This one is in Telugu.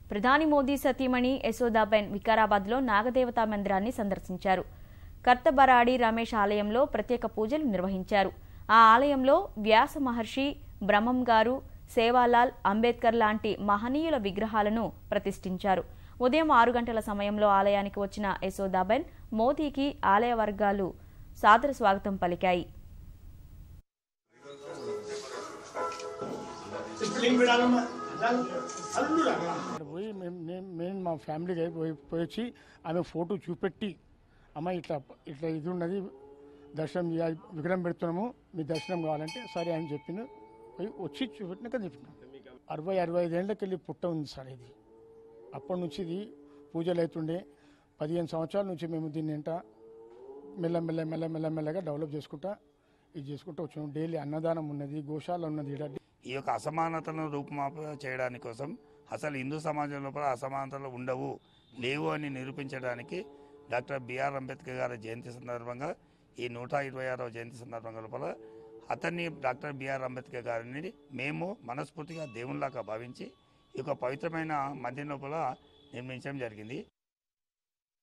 ప్రధాని మోదీ సతీమణి యశోదాబెన్ వికారాబాద్లో నాగదేవతా మందిరాన్ని సందర్శించారు. కర్తబరాడి రమేష్ ఆలయంలో ప్రత్యేక పూజలు నిర్వహించారు. ఆ ఆలయంలో వ్యాస మహర్షి, బ్రహ్మం గారు, సేవాలాల్, అంబేద్కర్ లాంటి మహనీయుల విగ్రహాలను ప్రతిష్ఠించారు. ఉదయం 6 గంటల సమయంలో ఆలయానికి వచ్చిన యశోదాబెన్ మోదీకి ఆలయ వర్గాలు సాదర స్వాగతం పలికాయి. నేను మా ఫ్యామిలీకి పోయి ఆమె ఫోటో చూపెట్టి, అమ్మ ఇట్లా ఇట్లా ఇది ఉన్నది, దర్శనం విగ్రహం పెడుతున్నాము, మీ దర్శనం కావాలంటే సరే అని చెప్పిన పోయి వచ్చి చూపెట్టినాక చెప్పిన. 60-65 ఏళ్ళకి వెళ్ళి పుట్ట ఉంది సార్. ఇది అప్పటి నుంచి ఇది పూజలు అవుతుండే. 15 సంవత్సరాల నుంచి మేము దీన్ని మెల్లమెల్లగా డెవలప్ చేసుకుంటా వచ్చాము. డైలీ అన్నదానం ఉన్నది, గోశాల ఉన్నది. ఈ యొక్క అసమానతను రూపుమాప చేయడానికి కోసం, అసలు హిందూ సమాజం లోపల అసమానతలు ఉండవు, లేవు అని నిరూపించడానికి డాక్టర్ బిఆర్ అంబేద్కర్ గారి జయంతి సందర్భంగా, ఈ 126వ జయంతి సందర్భంగా లోపల అతన్ని, డాక్టర్ బిఆర్ అంబేద్కర్ గారిని మేము మనస్ఫూర్తిగా దేవునిలాగా భావించి ఈ యొక్క పవిత్రమైన మందిరం లోపల నిర్మించడం జరిగింది.